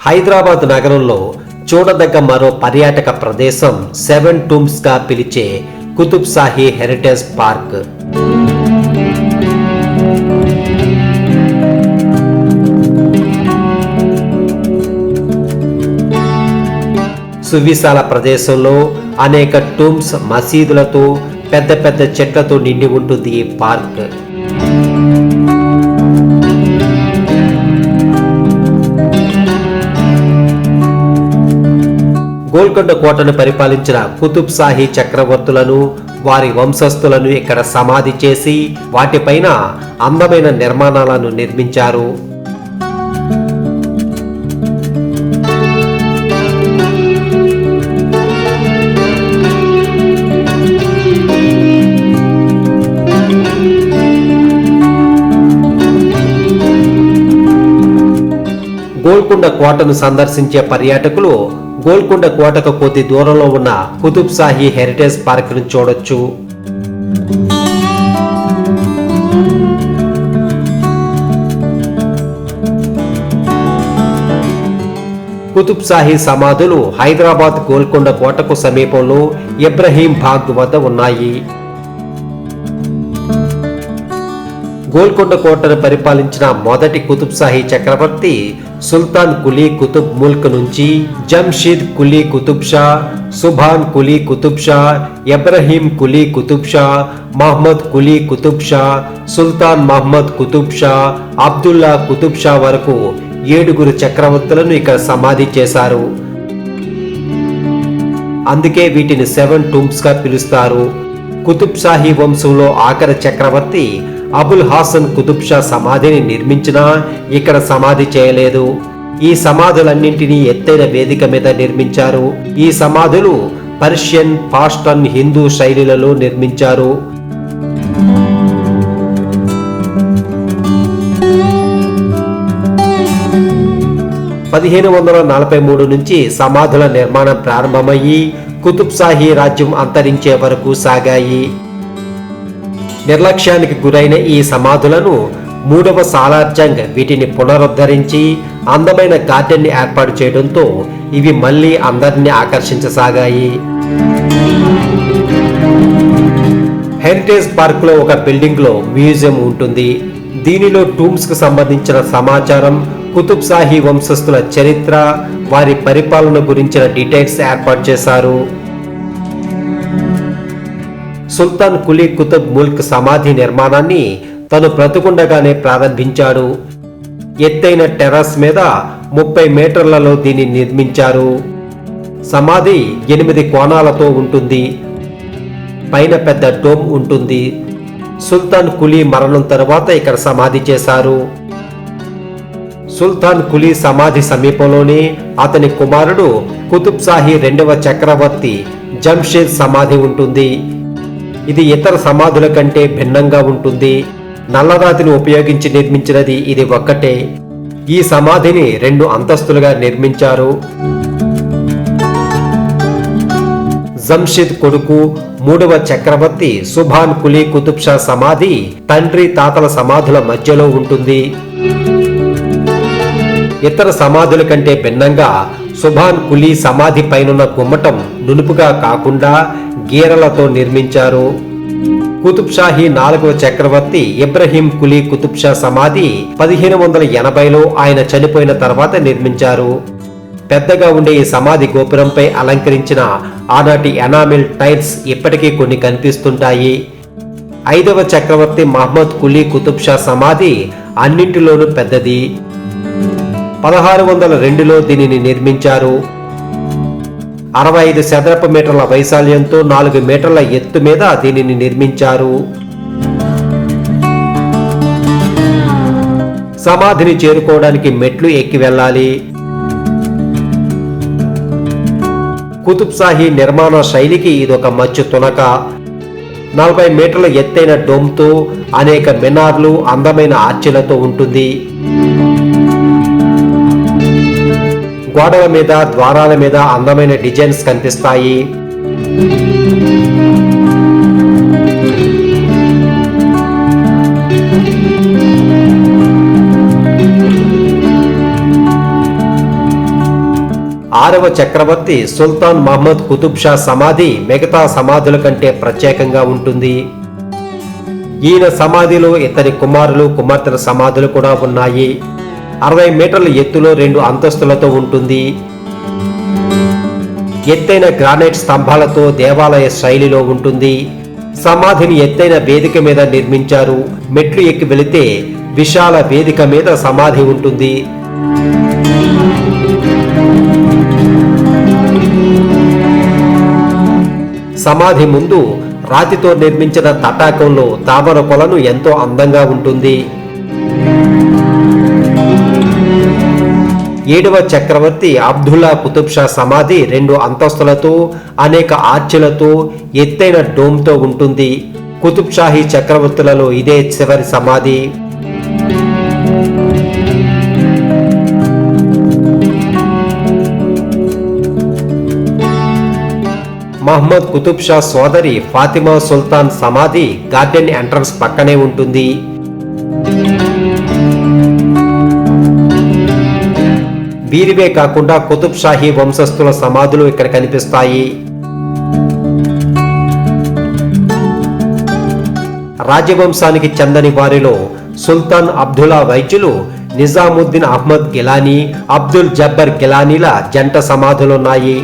హైదరాబాద్ నగరంలో చూడదగ్గ మరో పర్యాటక ప్రదేశం 7 టూంబ్స్ గా పిలిచే కుతుబ్ షాహీ హెరిటేజ్ పార్క్. సువిశాల ప్రదేశంలో అనేక టూంబ్స్, మసీదులతో పెద్ద పెద్ద చెట్లతో నిండి ఉంటుంది ఈ పార్క్. గోల్కొండ కోటను పరిపాలించిన కుతుబ్ షాహీ చక్రవర్తులను, వారి వంశస్థులను ఇక్కడ సమాధి చేసి వాటిపైన అందమైన నిర్మాణాలను నిర్మించారు. గోల్కొండ కోటను సందర్శించే పర్యాటకులు గోల్కొండ కోటకు కొద్ది దూరంలో ఉన్న కుతుబ్ షాహీ హెరిటేజ్ పార్క్ ను చూడొచ్చు. కుతుబ్ షాహీ సమాధులు హైదరాబాద్ గోల్కొండ కోటకు సమీపంలో ఇబ్రహీం బాగ్ వద్ద ఉన్నాయి. గోల్కొండ కోటను పరిపాలించిన మొదటి కుతుబ్ షాహీ చక్రవర్తి సుల్తాన్ కులీ కుతుబ్ ముల్క్ నుంచి జంషీద్ కులీ కుతుబ్ షా, సుభాన్ కులీ కుతుబ్ షా, ఇబ్రహీం కులీ కుతుబ్ షా, మహమ్మద్ కులీ కుతుబ్ షా, సుల్తాన్ మహమ్మద్ కుతుబ్ షా, అబ్దుల్లా కుతుబ్ షా వరకు 7 చక్రవర్తులను ఇక్కడ సమాధి చేశారు. అందుకే వీటిని 7 టూంబ్స్ గా పిలుస్తారు. కుతుబ్ షాహీ వంశంలో ఆఖరి చక్రవర్తి అబుల్ హాసన్ కుతుబ్ షా సమాధిని నిర్మించినా ఇక్కడ సమాధి చేయలేదు. ఈ సమాధులన్నింటినీ ఎత్తైన వేదిక మీద నిర్మించారు. ఈ సమాధులు పర్షియన్, పాస్టన్, హిందూ శైలిలలో నిర్మించారు. 1543 నుంచి సమాధుల నిర్మాణం ప్రారంభమయ్యి కుతుబ్ షాహీ రాజ్యం అంతరించే వరకు సాగాయి. నిర్లక్ష్యానికి గురైన ఈ సమాధులను 3వ సాలార్ జంగ్ వీటిని పునరుద్ధరించి అందమైన గార్డెన్ ని ఏర్పాటు చేయడంతో ఇవి మళ్లీ అందరినీ ఆకర్షించసాగాయి. హెరిటేజ్ పార్క్ లో ఒక బిల్డింగ్ లో మ్యూజియం ఉంటుంది. దీనిలో టూంబ్స్ కు సంబంధించిన సమాచారం, కుతుబ్ షాహీ వంశస్థుల చరిత్ర, వారి పరిపాలన గురించిన డీటెయిల్స్ ఏర్పాటు చేశారు. సుల్తాన్ కులీ కుతుబ్ ముల్క్ సమాధి నిర్మాణాన్ని తను బ్రతుకుండగానే ప్రారంభించాడు. ఎత్తైన టెర్రస్ మీద 30 మీటర్లలో దీన్ని నిర్మించారు. సమాధి 8 కోణాలతో ఉంటుంది. పైన పెద్ద డోమ్ ఉంటుంది. సుల్తాన్ కులీ మరణం తరువాత ఇక్కడ సమాధి చేశారు. సుల్తాన్ కులీ సమాధి సమీపంలోనే అతని కుమారుడు కుతుబ్ షాహీ 2వ చక్రవర్తి జంషీద్ సమాధి ఉంటుంది. ఇది ఇతర సమాధుల కంటే భిన్నంగా ఉంటుంది. నల్లరాతిని ఉపయోగించి నిర్మించినది ఇది ఒక్కటే. ఈ సమాధిని 2 అంతస్తులుగా నిర్మించారు. జంషీద్ కొడుకు 3వ చక్రవర్తి సుభాన్ కులీ కుతుబ్ షా సమాధి తండ్రి, తాతల సమాధుల మధ్యలో ఉంటుంది. ఇతర సమాధుల కంటే భిన్నంగా సుభాన్ కులీ సమాధి పైనున్న గుమ్మటం నునుపుగా కాకుండా గీరలతో నిర్మించారు. కుతుబ్ షాహీ 4వ చక్రవర్తి ఇబ్రహీం కులీ కుతుబ్ షా సమాధి 1580లో ఆయన చనిపోయిన తర్వాత నిర్మించారు. పెద్దగా ఉండే ఈ సమాధి గోపురంపై అలంకరించిన ఆనాటి ఎనామిల్ టైల్స్ ఇప్పటికీ కొన్ని కనిపిస్తుంటాయి. 5వ చక్రవర్తి మహమ్మద్ కులీ కుతుబ్ షా సమాధి అన్నింటిలోనూ పెద్దది. 1602లో దీనిని నిర్మించారు. 65 చదరపు మీటర్ల వైశాల్యంతో 4 మీటర్ల ఎత్తు మీద దీనిని నిర్మించారు. సమాధిని చేరుకోవడానికి మెట్లు ఎక్కి వెళ్ళాలి. కుతుబ్ షాహీ నిర్మాణ శైలికి ఇదొక మచ్చు తునక. 40 మీటర్ల ఎత్తైన డోమ్తో అనేక మినార్లు, అందమైన ఆర్చిలతో ఉంటుంది. గోడల మీద, ద్వారాల మీద అందమైన డిజైన్స్ కనిపిస్తాయి. 6వ చక్రవర్తి సుల్తాన్ మహమ్మద్ కుతుబ్ షా సమాధి మిగతా సమాధుల కంటే ప్రత్యేకంగా ఉంటుంది. ఈయన సమాధిలో ఇతని కుమారులు కుమార్తెల సమాధులు కూడా ఉన్నాయి. 60 మీటర్ల ఎత్తులో 2 అంతస్తులతో ఉంటుంది. ఎత్తైన గ్రానైట్ స్తంభాలతో దేవాలయ శైలిలో ఉంటుంది. సమాధిని ఎత్తైన వేదిక మీద నిర్మించారు. మెట్లు ఎక్కి వెళితే విశాల వేదిక మీద సమాధి ఉంటుంది. సమాధి ముందు రాతితో నిర్మించిన తటాకంలో తామర కొలను ఎంతో అందంగా ఉంటుంది. 7వ చక్రవర్తి అబ్దుల్లా కుతుబ్ షా సమాధి 2 అంతస్తులతో అనేక ఆర్చిలతో ఎత్తైన డోమ్తో ఉంటుంది. కుతుబ్ షాహీ చక్రవర్తులలో ఇదే చివరి సమాధి. మహమ్మద్ కుతుబ్ షా సోదరి ఫాతిమా సుల్తాన్ సమాధి గార్డెన్ ఎంట్రన్స్ పక్కనే ఉంటుంది. వీరివే కాకుండా కుతుబ్ షాహీ వంశస్థుల సమాధులు ఇక్కడ కనిపిస్తాయి. రాజవంశానికి చెందని వారిలో సుల్తాన్ అబ్దుల్లా వైద్యులు నిజాముద్దీన్ అహ్మద్ గిలానీ, అబ్దుల్ జబ్బర్ గిలానీల జంట సమాధులున్నాయి.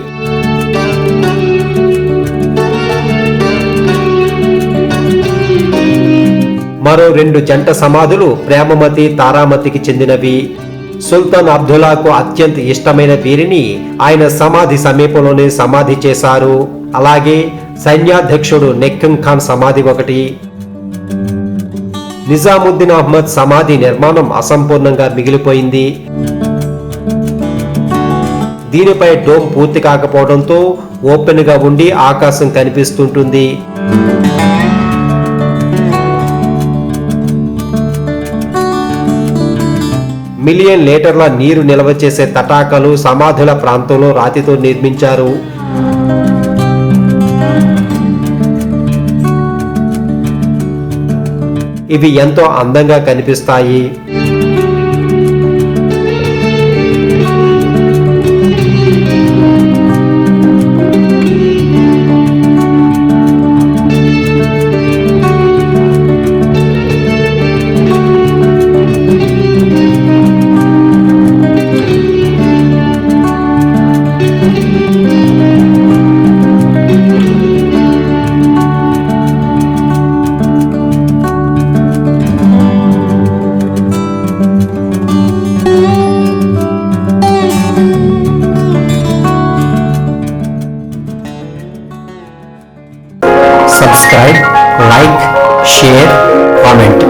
మరో 2 జంట సమాధులు ప్రేమమతి, తారామతికి చెందినవి. సుల్తాన్ అబ్దుల్లాకు అత్యంత ఇష్టమైన వీరిని ఆయన సమాధి సమీపంలోనే సమాధి చేశారు. అలాగే సైన్యాధ్యక్షుడు నెక్కన్ ఖాన్ సమాధి ఒకటి. నిజాముద్దీన్ అహ్మద్ సమాధి నిర్మాణం అసంపూర్ణంగా మిగిలిపోయింది. దీనిపై డోమ్ పూర్తి కాకపోవడంతో ఓపెన్ గా ఉండి ఆకాశం కనిపిస్తుంటుంది. మిలియన్ లీటర్ల నీరు నిల్వ చేసే తటాకాలు సమాధుల ప్రాంతంలో రాతితో నిర్మించారు. ఇవి ఎంతో అందంగా కనిపిస్తాయి. Subscribe, like, share, comment.